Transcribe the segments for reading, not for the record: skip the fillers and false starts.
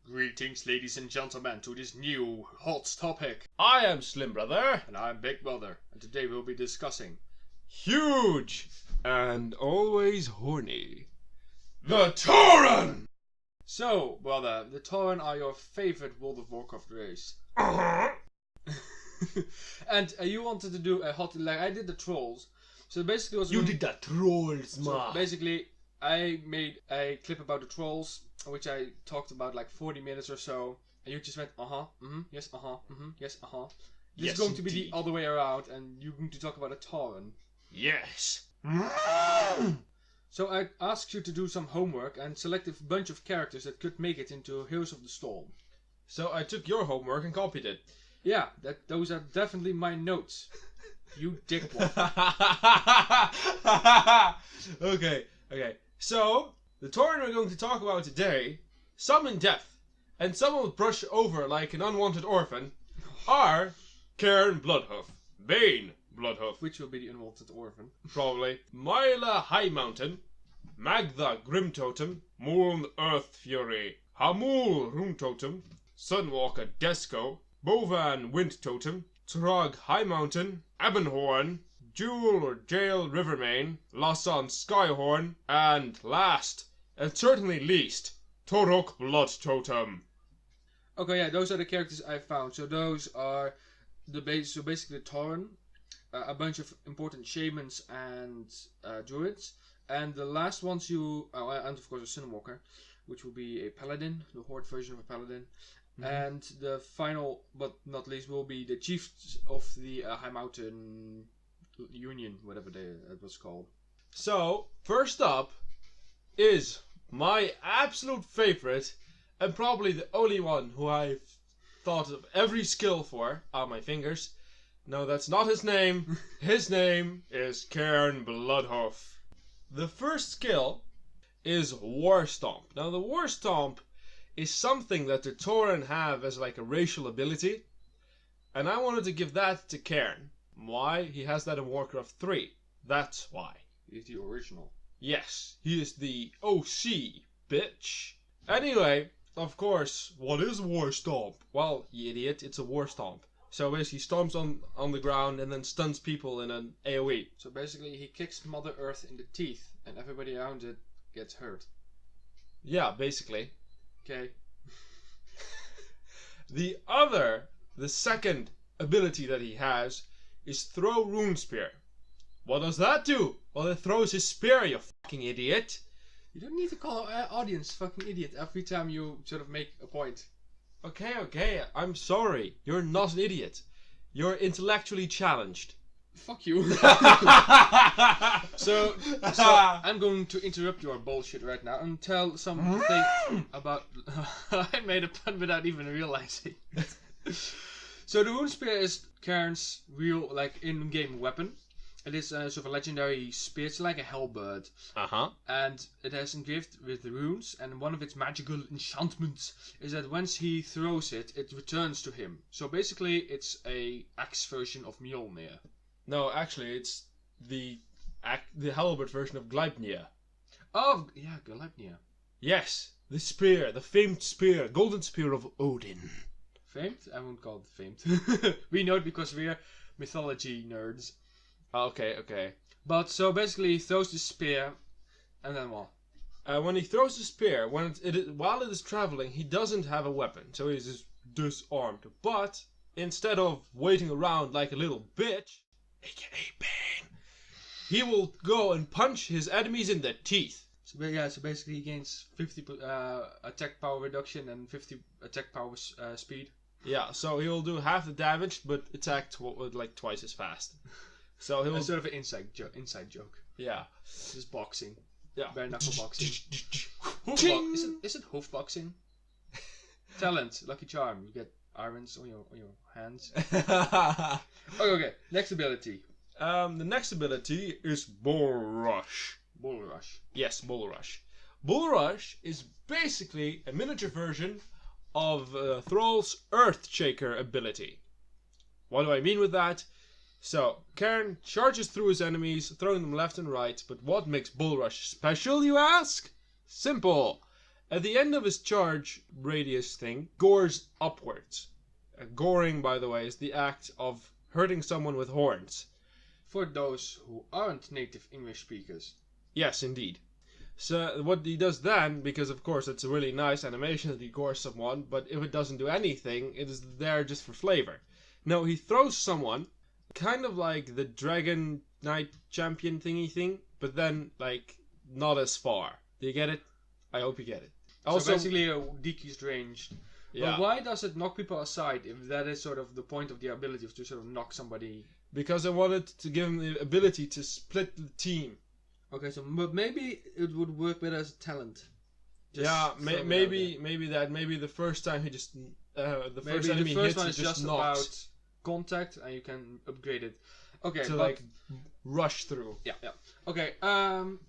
Greetings, ladies and gentlemen, to this new HOTS topic. I am Slim Brother. And I'm Big Brother. And today we'll be discussing Huge and always horny, the Tauren. So, brother, the Tauren are your favorite World of Warcraft race. And you wanted to do a hot, like I did the trolls. So basically, You did the trolls, ma. So basically, I made a clip about the trolls, which I talked about like 40 minutes or so, and you just went, yes, yes, This is going to be the other way around, and you're going to talk about a Tauren. Yes. So I asked you to do some homework and select a bunch of characters that could make it into Heroes of the Storm. So I took your homework and copied it. Yeah, those are definitely my notes. You dickwad. Okay. So, the Tauren we're going to talk about today, some in depth, and some will brush over like an unwanted orphan, are Cairn Bloodhoof, Bain Bloodhoof, Which will be the unwanted orphan. probably, Myla High Mountain, Magda Grim Totem, Moon Earth Fury, Hamul Rune Totem, Sunwalker Desco, Bovan Wind Totem, Trog High Mountain, Ebonhorn, Jewel or Jail Rivermane, Lassan Skyhorn, and last, and certainly least, Torok Blood Totem. Okay, yeah, those are the characters I found. So those are the base. So basically, the Tauren, a bunch of important shamans and druids, and the last ones and of course a Sunwalker, which will be a paladin, the horde version of a paladin. And the final, but not least, will be the chiefs of the High Mountain Union, whatever it was called. So, first up is my absolute favorite, and probably the only one who I've thought of every skill for on my fingers. No, that's not his name. His name is Cairn Bloodhoof. The first skill is War Stomp. Now, the War Stomp is something that the Tauren have as like a racial ability, and I wanted to give that to Cairn. Why? He has that in Warcraft 3. That's why. He's the original. Yes, he is the OC, bitch. Anyway, of course, what is War Stomp? Well, you idiot, it's a War Stomp. So basically, stomps on the ground and then stuns people in an AoE. So basically, he kicks Mother Earth in the teeth, and everybody around it gets hurt. Yeah, basically. Okay. The second ability that he has is Throw Rune Spear. What does that do? Well, it throws his spear, you fucking idiot. You don't need to call our audience fucking idiot every time you sort of make a point. Okay, I'm sorry. You're not an idiot. You're intellectually challenged. Fuck you. So I'm going to interrupt your bullshit right now and tell something about... I made a pun without even realizing. So the Rune Spear is Cairn's real, like, in-game weapon. It is sort of a legendary spear. It's like a halberd. And it has engraved with runes. And one of its magical enchantments is that once he throws it, it returns to him. So basically, it's a axe version of Mjolnir. No, actually, it's the halberd version of Gleipnir. Oh, yeah, Gleipnir. Yes, the spear, the famed spear, golden spear of Odin. Famed? I won't call it famed. We know it because we're mythology nerds. Okay. But so basically, he throws the spear, and then what? When he throws the spear, while it is traveling, he doesn't have a weapon, so he's just disarmed. But instead of waiting around like a little bitch, aka Bane, he will go and punch his enemies in the teeth. So basically he gains 50 attack power reduction and 50 attack power speed. Yeah, so he'll do half the damage, but attack like twice as fast. So he'll... That's sort of an inside joke. Yeah. This is boxing. Yeah. Bare knuckle boxing. Is it hoof boxing? Talent, lucky charm. You get irons on your hands. Okay. Next ability. The next ability is Bull Rush. Bull Rush. Yes, Bull Rush. Bull Rush is basically a miniature version of Thrall's Earthshaker ability. What do I mean with that? So, Cairn charges through his enemies, throwing them left and right, but what makes Bull Rush special, you ask? Simple. At the end of his charge radius thing, gores upwards. Goring, by the way, is the act of hurting someone with horns. For those who aren't native English speakers. Yes, indeed. So what he does then, because of course it's a really nice animation that he gores someone, but if it doesn't do anything, it is there just for flavor. No, he throws someone, kind of like the Dragon Knight champion thingy thing, but then like not as far. Do you get it? I hope you get it. Also, so basically a decreased range. Yeah. But why does it knock people aside if that is sort of the point of the ability, to sort of knock somebody? Because I wanted to give him the ability to split the team. Okay, so but maybe it would work better as a talent. Maybe the first time he just the first enemy the first hits one is just about knocks contact, and you can upgrade it. Okay, to like rush through. Yeah. Okay,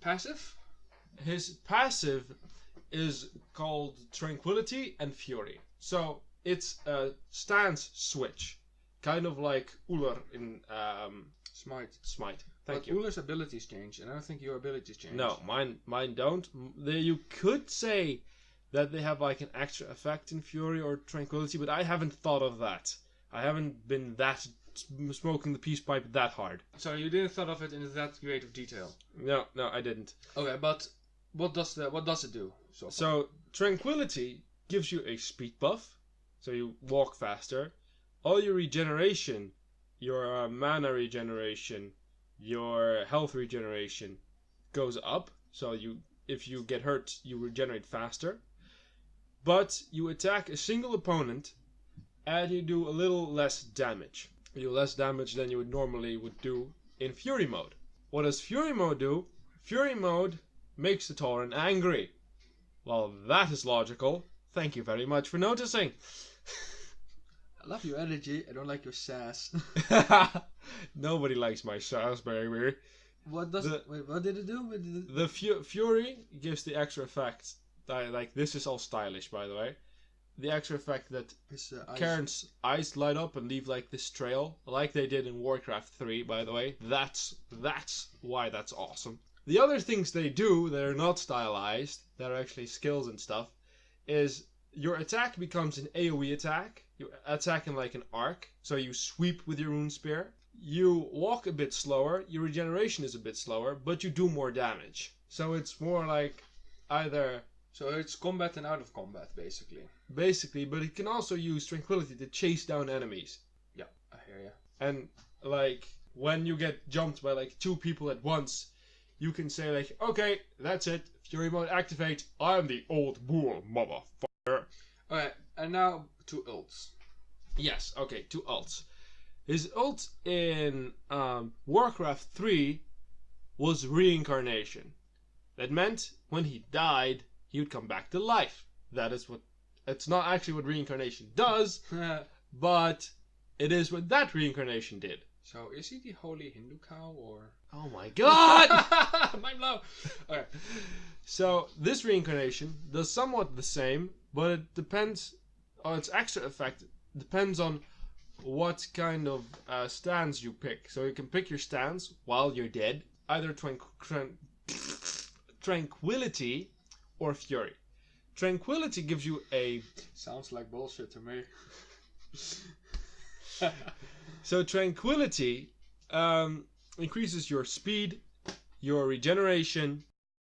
passive. His passive is called Tranquility and Fury. So it's a stance switch, kind of like Uller in Smite. Thank you. Uller's abilities change, and I don't think your abilities change. No, mine don't. You could say that they have like an extra effect in Fury or Tranquility, but I haven't thought of that. I haven't been that smoking the peace pipe that hard. So you didn't thought of it in that great of detail. No, I didn't. Okay, but what does it do? So Tranquility gives you a speed buff, so you walk faster. All your regeneration, your mana regeneration, your health regeneration goes up. So if you get hurt, you regenerate faster. But you attack a single opponent, and you do a little less damage. You do less damage than you would normally do in Fury mode. What does Fury mode do? Fury mode makes the Tauren angry. Well, that is logical. Thank you very much for noticing. I love your energy. I don't like your sass. Nobody likes my sass, baby. What did it do? The Fury gives the extra effect. Like, this is all stylish, by the way. The extra effect that Cairn's eyes light up and leave like this trail, like they did in Warcraft 3, by the way. That's why that's awesome. The other things they do that are not stylized, that are actually skills and stuff, is your attack becomes an AoE attack. You attack in like an arc, so you sweep with your rune spear. You walk a bit slower, your regeneration is a bit slower, but you do more damage. So it's more like either... So it's combat and out of combat, basically. Basically, but it can also use Tranquility to chase down enemies. Yeah, I hear you. And like, when you get jumped by like 2 people at once, you can say like, okay, that's it, Fury mode activate, I'm the old bull, motherfucker. Alright, and now 2 ults. Yes, okay, 2 ults. His ult in Warcraft 3 was reincarnation. That meant when he died, he would come back to life. That is what... It's not actually what reincarnation does, but it is what that reincarnation did. So, is he the holy Hindu cow, or... Oh my god! Mind blow! Alright. So, this reincarnation does somewhat the same, but it depends on its extra effect. It depends on what kind of stance you pick. So, you can pick your stance while you're dead. Either Tranquility or Fury. Tranquility gives you a... Sounds like bullshit to me. So Tranquility increases your speed, your regeneration,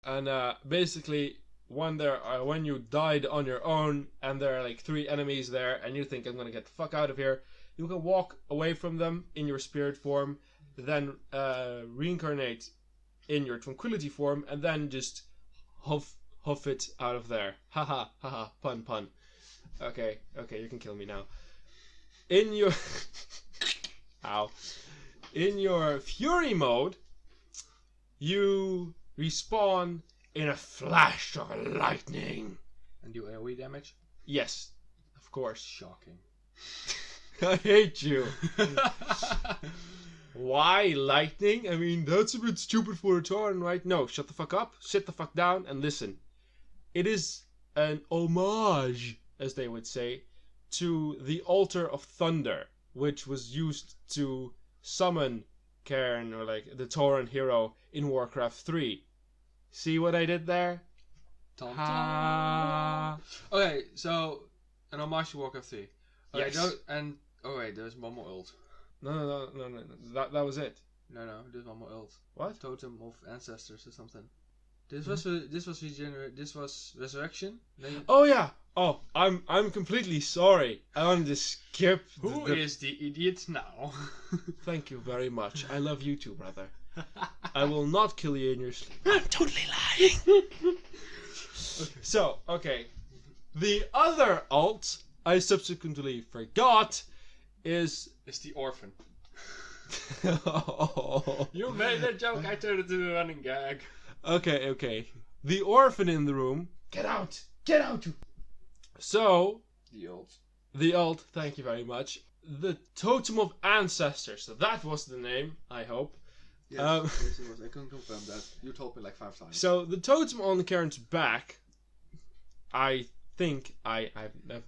and basically when you died on your own and there are like 3 enemies there and you think, I'm gonna get the fuck out of here, you can walk away from them in your spirit form, then reincarnate in your Tranquility form, and then just huff it out of there. Haha, haha, pun. Okay, you can kill me now. In your... Ow. In your Fury mode, you respawn in a flash of lightning. And do AoE damage? Yes, of course. Shocking. I hate you. Why lightning? I mean, that's a bit stupid for a Tauren, right? No, shut the fuck up, sit the fuck down, and listen. It is an homage, as they would say, to the Altar of Thunder, which was used to summon Cairn, or like the Tauren hero in Warcraft 3. See what I did there? Ha. Okay, so an homage to Warcraft 3. Okay, Yes. There's one more ult. No. That was it. No, there's one more ult. What? Totem of ancestors or something. This was resurrection. Oh yeah. Oh, I'm completely sorry. I wanted to skip. Who is the idiot now? Thank you very much. I love you too, brother. I will not kill you in your sleep. I'm totally lying. Okay. The other alt I subsequently forgot is the orphan. Oh. You made that joke. I turned it into a running gag. Okay. The orphan in the room. Get out! So the alt. Thank you very much. The totem of ancestors. That was the name. I hope. Yes, yes, it was. I couldn't confirm that. You told me like 5 times. So the totem on the Cairn's back, I think I've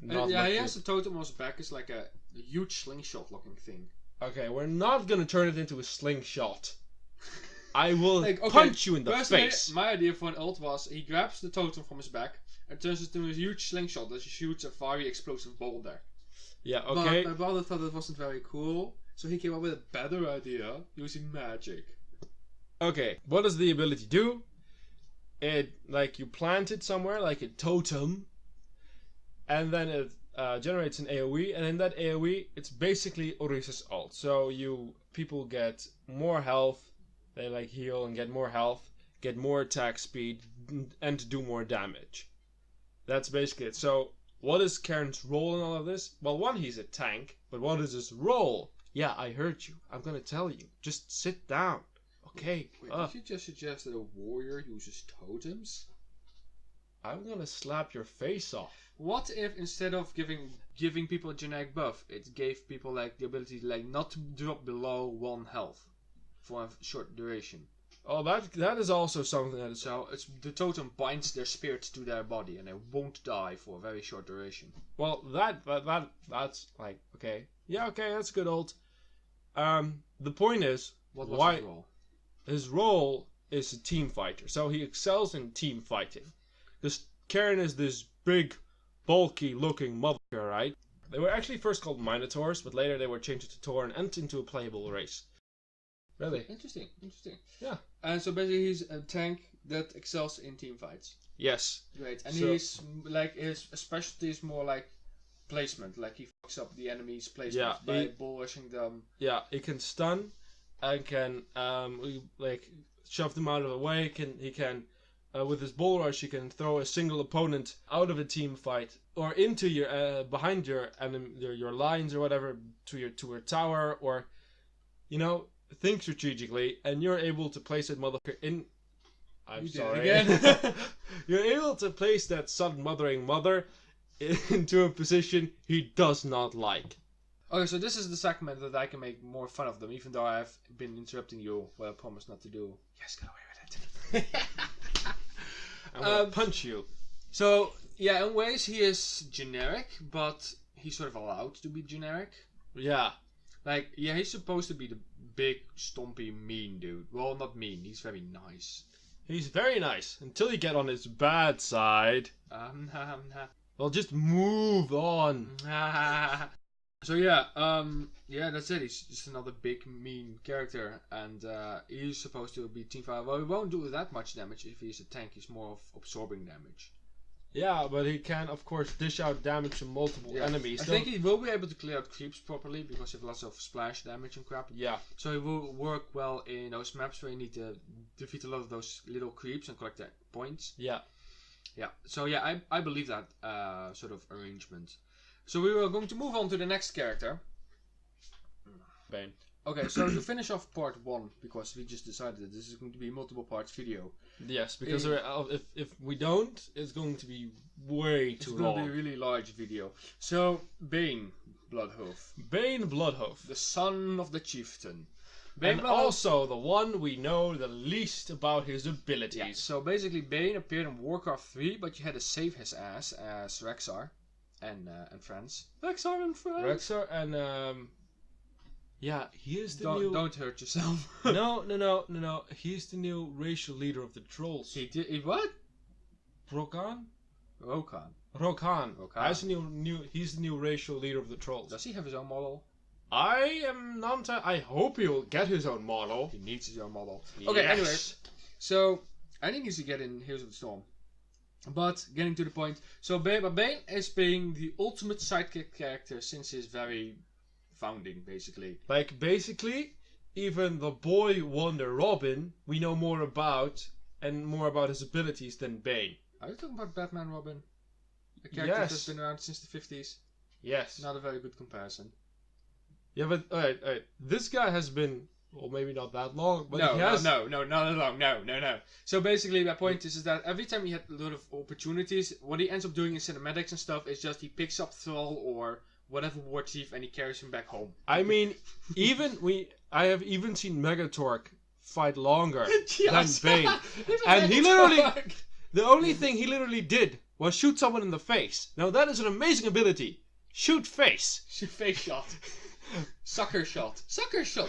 not. Yeah, he has a totem on his back. It's like a huge slingshot looking thing. Okay, we're not gonna turn it into a slingshot. I will punch you in the face. My idea for an ult was he grabs the totem from his back and turns it into a huge slingshot that shoots a very explosive boulder. Yeah, okay. But my brother thought it wasn't very cool, so he came up with a better idea using magic. Okay, what does the ability do? It, like, you plant it somewhere, like a totem, and then it generates an AoE, and in that AoE, it's basically Orisa's ult. So people get more health, they like heal and get more health, get more attack speed, and do more damage. That's basically it. So, what is Cairn's role in all of this? Well, one, he's a tank, but what is his role? Yeah, I heard you. I'm gonna tell you. Just sit down. Okay. Wait, did you just suggest that a warrior uses totems? I'm gonna slap your face off. What if instead of giving people a generic buff, it gave people like the ability like not to drop below 1 health for a short duration? Oh, that is also something that is. So it's the totem binds their spirit to their body and they won't die for a very short duration. Well, that's like okay. Yeah, okay, that's good ult. The point is, what was his role? His role is a team fighter, so he excels in team fighting. Because Cairn is this big, bulky looking motherfucker, right? They were actually first called Minotaurs, but later they were changed to Tauren and into a playable race. Really? Interesting. Yeah. And so basically he's a tank that excels in team fights. Yes. Great. And he's like his specialty is more like placement, like he fucks up the enemy's placement by bull rushing them. Yeah, he can stun and can like shove them out of the way. He can with his bull rush, he can throw a single opponent out of a team fight or into your behind your enemy, your lines or whatever, to a tower, or think strategically, and you're able to place that motherfucker in. I'm sorry. Again. You're able to place that son mothering mother into a position he does not like. Okay, so this is the segment that I can make more fun of them, even though I've been interrupting you. Well, I promise not to do. Yes, get away with it. I'm gonna punch you. So yeah, in ways he is generic, but he's sort of allowed to be generic. Yeah. Like, yeah, he's supposed to be the big, stompy, mean dude. Well, not mean. He's very nice. He's very nice until you get on his bad side. Well, just move on. So yeah, that's it. He's just another big, mean character, and he's supposed to be team fighter. Well, he won't do that much damage if he's a tank. He's more of absorbing damage. Yeah, but he can, of course, dish out damage to multiple enemies. I think he will be able to clear out creeps properly because he has lots of splash damage and crap. Yeah. So he will work well in those maps where you need to defeat a lot of those little creeps and collect their points. Yeah. Yeah. So yeah, I believe that sort of arrangement. So we are going to move on to the next character. Bain. Okay, so to finish off part 1, because we just decided that this is going to be a multiple parts video. Yes, because if we don't, it's going to be way too long. It's going to be a really large video. So, Bain Bloodhoof. Bain Bloodhoof. The son of the chieftain. And also the one we know the least about his abilities. Yeah, so basically Bain appeared in Warcraft 3, but you had to save his ass as Rexxar and friends. Rexxar and friends. Rexxar and yeah, he is the new. Don't hurt yourself. No. He's the new racial leader of the trolls. He what? Rokan? Rokan. Rokan. Rokan. He's the new racial leader of the trolls. Does he have his own model? I am not. I hope he'll get his own model. He needs his own model. Okay, Yes. anyway. So, I think he needs to get in Heroes of the Storm. But, getting to the point. So, Bain is being the ultimate sidekick character since his very founding, basically. Like, basically, even the boy Wonder Robin, we know more about, and more about his abilities than Bane. Are you talking about Batman Robin? A character that's been around since the 50s? Yes. Not a very good comparison. Yeah, but, alright. This guy has been, well, maybe not that long, but No, he has... not that long. No. So basically, my point is that every time he had a lot of opportunities, what he ends up doing in cinematics and stuff is just he picks up Thrall or whatever war chief and he carries him back home. I mean, I have even seen Megatork fight longer than Bane. And he literally, the only thing he literally did was shoot someone in the face. Now that is an amazing ability. Shoot face. Shoot face shot. Sucker shot.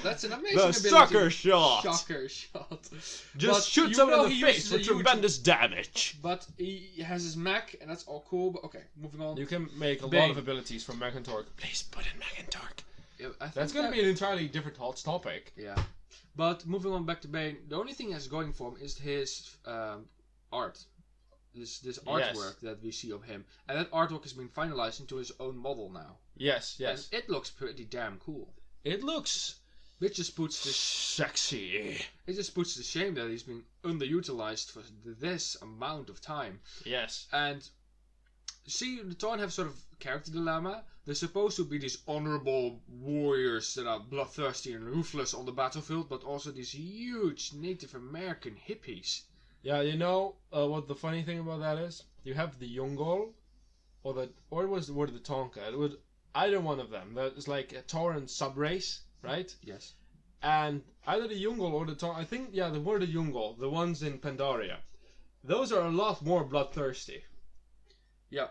That's an amazing The ability. sucker shot. Sucker shot. Just shoot someone in the face for tremendous damage. But he has his mech, and that's all cool. But okay, moving on. You can make a lot of abilities from Megatork. Please put in Megatork. Yeah, that's going to be an entirely different HOTS topic. Yeah. But moving on back to Bane, the only thing he has going for him is his art. This artwork that we see of him. And that artwork has been finalized into his own model now. Yes. And it looks pretty damn cool. It looks... It just puts this... Sexy. It just puts the shame that he's been underutilized for this amount of time. Yes. And... See, the Tauren have sort of character dilemma. They're supposed to be these honorable warriors that are bloodthirsty and ruthless on the battlefield, but also these huge Native American hippies. Yeah, you know what the funny thing about that is? You have the Yungol, or it was the Tonka. It was either one of them. That is like a Tauren subrace, right? Yes. And either the Yungol or the Tonka. I think they were the Yungol, the ones in Pandaria. Those are a lot more bloodthirsty. Yeah,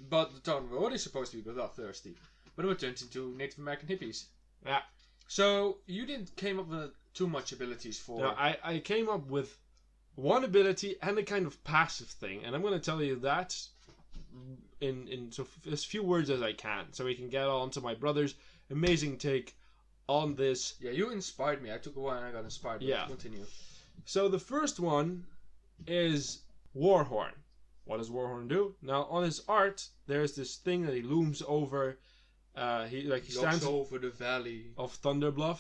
but the Tauren were already supposed to be bloodthirsty, but it were turned into Native American hippies. Yeah. So you didn't came up with too much abilities for. No, I came up with one ability and a kind of passive thing, and I'm going to tell you that in as few words as I can, so we can get on to my brother's amazing take on this. Yeah, you inspired me. I took a while and I got inspired. Yeah. Continue. So the first one is Warhorn. What does Warhorn do? Now on his art, there's this thing that he looms over. He stands over the valley of Thunderbluff,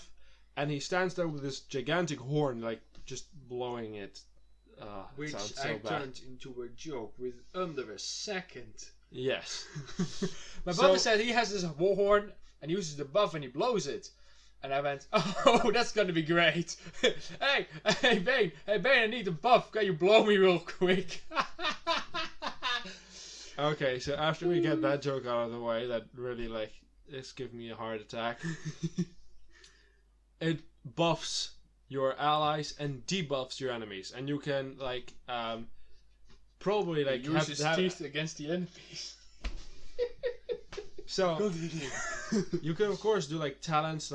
and he stands there with this gigantic horn, like just blowing it. Which sounds I so bad. turned into a joke with under a second. Yes. My brother said he has this war horn and he uses the buff and he blows it. And I went, oh, that's gonna be great. hey, Bane, I need a buff. Can you blow me real quick? Okay, so after we get that joke out of the way, that really it's giving me a heart attack. It buffs your allies and debuffs your enemies, and you can probably use his teeth against the enemies. So you can of course do talents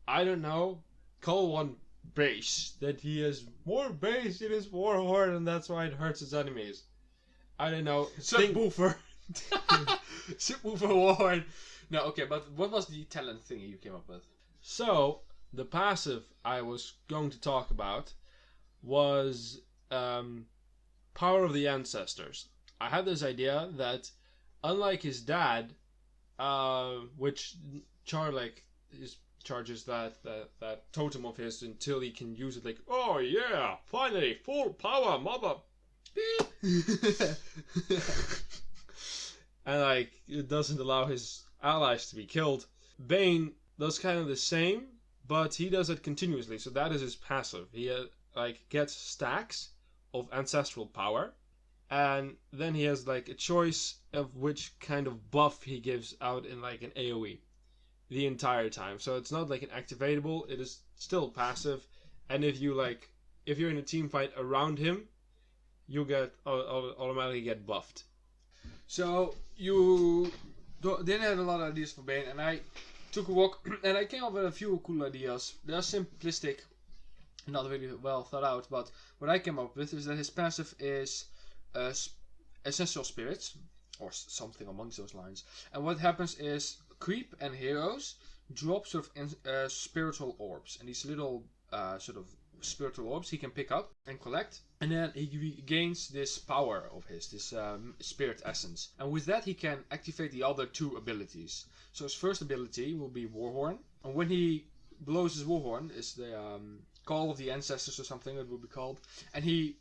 I don't know, call one base that he has more base in his warhorn and that's why it hurts his enemies. I don't know. Subwoofer. Subwoofer warhorn. No, okay, but what was the talent thing you came up with? So the passive I was going to talk about was Power of the Ancestors. I had this idea that unlike his dad, which charges that totem of his until he can use it oh yeah, finally, full power, mother beep. And it doesn't allow his allies to be killed. Bane does kind of the same, but he does it continuously, so that is his passive. He gets stacks of ancestral power, and then he has a choice of which kind of buff he gives out in an AoE the entire time. So it's not an activatable, it is still passive, and if you're in a team fight around him, you automatically get buffed. So you then had a lot of ideas for Bane, and I took a walk and I came up with a few cool ideas. They are simplistic, not really well thought out, but what I came up with is that his passive is essential spirits, or something amongst those lines. And what happens is creep and heroes drop sort of spiritual orbs, and these little sort of spiritual orbs he can pick up and collect, and then he gains this power of his, this spirit essence, and with that he can activate the other 2 abilities. So his first ability will be Warhorn, and when he blows his Warhorn, is the Call of the Ancestors or something it will be called, and he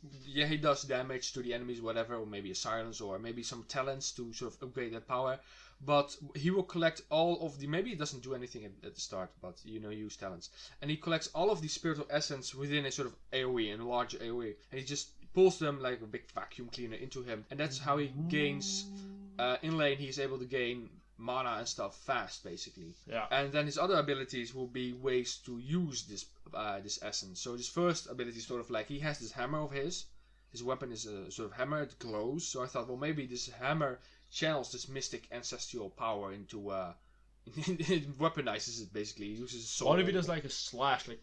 does damage to the enemies, whatever, or maybe a silence, or maybe some talents to sort of upgrade that power. But he will collect all of the, maybe it doesn't do anything at the start, but use talents. And he collects all of the spiritual essence within a sort of AoE, in a large AoE. And he just pulls them like a big vacuum cleaner into him. And that's how he gains, in lane he's able to gain mana and stuff fast, basically. Yeah. And then his other abilities will be ways to use this essence. So his first ability is sort of like, he has this hammer of his. His weapon is a sort of hammer, it glows. So I thought, well, maybe this hammer channels this mystic ancestral power into it weaponizes it, basically. He uses his sword. What if he does like a slash, like,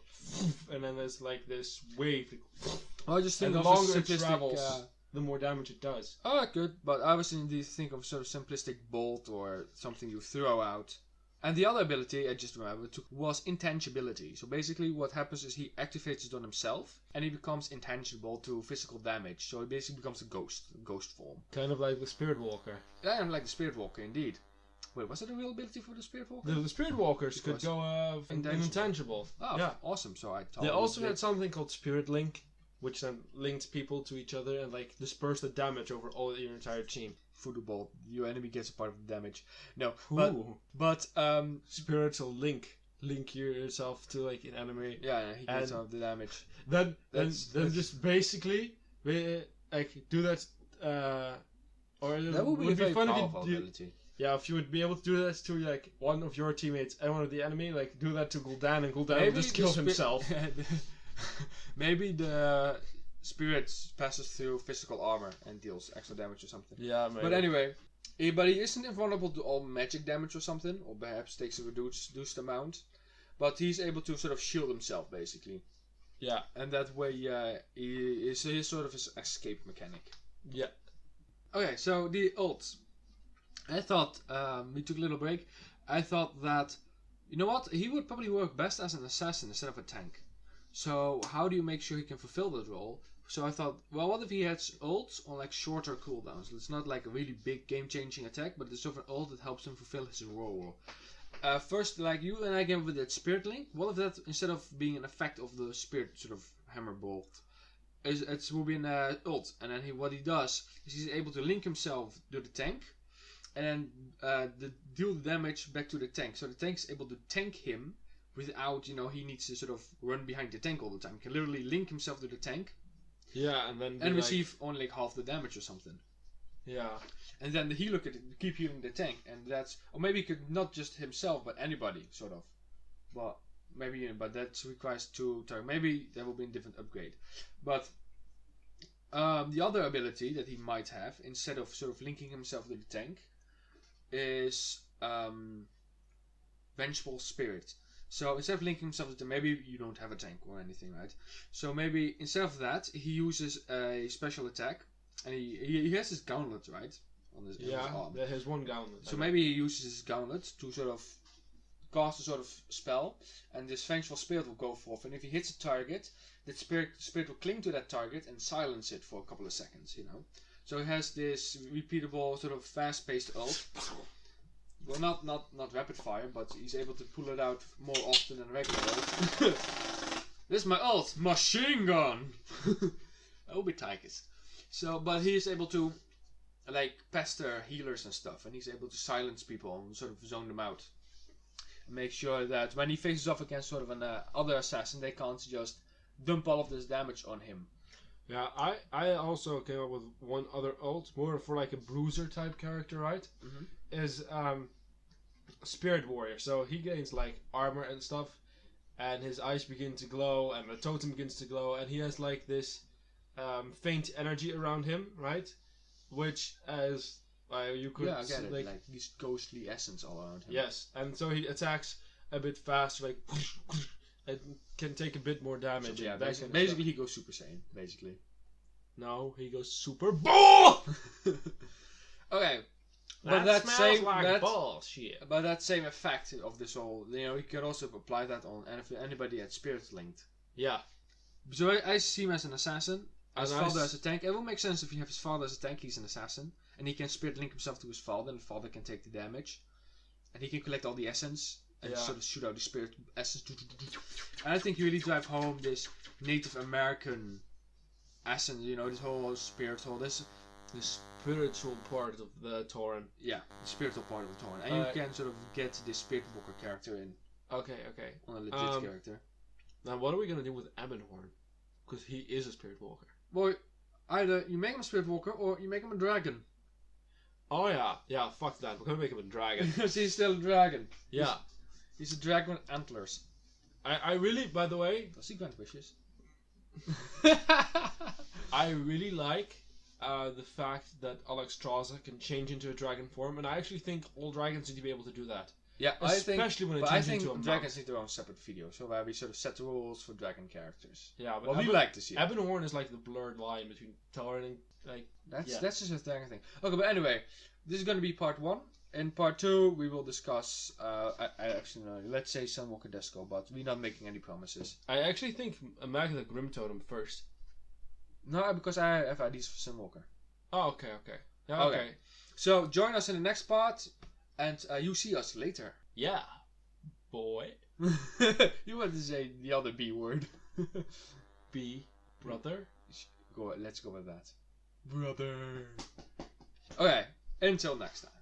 and then there's like this wave, like, I just think and of the longer a it simplistic travels, the more damage it does. Oh, good, but I was indeed think of sort of simplistic bolt or something you throw out. And the other ability I just remembered was intangibility. So basically what happens is he activates it on himself and he becomes intangible to physical damage. So he basically becomes a ghost form. Kind of like the Spirit Walker. Yeah, and like the Spirit Walker indeed. Wait, was it a real ability for the Spirit Walker? The Spirit Walkers could go intangible. Oh, yeah. Awesome. So I They also had something called Spirit Link, which then linked people to each other and like dispersed the damage over all your entire team. Voodoo ball, your enemy gets a part of the damage. No, but spiritual link yourself to like an enemy. Yeah, he gets some of the damage. Then just basically like do that. Or that would be a very powerful ability. Yeah, if you would be able to do that to like one of your teammates and one of the enemy, like do that to Gul'dan, and Gul'dan will just kill himself. Maybe the spirit passes through physical armor and deals extra damage or something. Yeah, maybe. But anyway, but he isn't invulnerable to all magic damage or something, or perhaps takes a reduced amount. But he's able to sort of shield himself, basically. Yeah. And that way, he is sort of his escape mechanic. Yeah. Okay, so the ult. I thought, we took a little break. I thought that, you know what, he would probably work best as an assassin instead of a tank. So how do you make sure he can fulfill that role? So I thought, well, what if he has ults on like shorter cooldowns? It's not like a really big game-changing attack, but it's sort of an ult that helps him fulfill his role. First, like you and I again with that Spirit Link, what if that, instead of being an effect of the Spirit sort of hammer bolt, it will be an ult, and then what he does is he's able to link himself to the tank, and then deal the damage back to the tank. So the tank's able to tank him without, he needs to sort of run behind the tank all the time. He can literally link himself to the tank. Yeah, and then receive only like half the damage or something. Yeah. And then the healer could keep healing the tank, and that's, or maybe he could not just himself, but anybody sort of. But maybe, but that requires 2 targets. Maybe there will be a different upgrade. But the other ability that he might have, instead of sort of linking himself to the tank, is Vengeful Spirit. So instead of linking himself to, maybe you don't have a tank or anything, right? So maybe instead of that, he uses a special attack, and he has his gauntlet, right? On his arm. Yeah, there's one gauntlet. So maybe he uses his gauntlet to sort of cast a sort of spell, and this Vengeful Spirit will go forth, and if he hits a target, that spirit will cling to that target and silence it for a couple of seconds, So he has this repeatable, sort of fast-paced ult. Well, not rapid fire, but he's able to pull it out more often than regular ult. This is my ult, machine gun. That will be Tychus. So, but he is able to like pester healers and stuff, and he's able to silence people and sort of zone them out, and make sure that when he faces off against sort of an other assassin, they can't just dump all of this damage on him. Yeah, I also came up with one other ult, more for like a bruiser type character, right? Mm-hmm. Is Spirit Warrior. So he gains like armor and stuff, and his eyes begin to glow, and the totem begins to glow, and he has like this faint energy around him, right? Which as you could like these ghostly essence all around him. Yes, and so he attacks a bit faster, like and can take a bit more damage. So, yeah, basically he goes Super Saiyan, basically. No, he goes super bull. Okay. That But smells like bullshit. But that same effect of this whole, you can also apply that on anybody that's spirit linked. Yeah. So I see him as an assassin. His And father as a tank. It will make sense if you have his father as a tank. He's an assassin, and he can spirit link himself to his father, and the father can take the damage, and he can collect all the essence and sort of shoot out the spirit essence. And I think you really drive home this Native American essence. This whole spiritual, this spiritual part of the Tauren. Yeah, the spiritual part of the Tauren, and you can sort of get this spirit walker character in. Okay. On a legit character. Now, what are we gonna do with Ebonhorn? Because he is a spirit walker. Well, either you make him a spirit walker or you make him a dragon. Oh yeah, fuck that. We're gonna make him a dragon. Because he's still a dragon. Yeah. He's a dragon with antlers. I really, by the way... Does he grant wishes? I really like the fact that Alexstrasza can change into a dragon form, and I actually think all dragons need to be able to do that. Yeah, especially when it changes into a dragons need their own separate video, so where we sort of set the rules for dragon characters. Yeah, but we like to see it. Ebonhorn is like the blurred line between Tauren and that's just a dragon thing. Okay, but anyway, this is going to be part 1. In part 2, we will discuss. I actually know. Let's say Sunwalker Disco, but we're not making any promises. I actually think Magna Grim Totem first. No, because I have ideas for Sunwalker. Oh, okay. Yeah, okay. So join us in the next part. And you see us later. Yeah, boy. You want to say the other B word. B, brother? Let's go with that. Brother. Okay, until next time.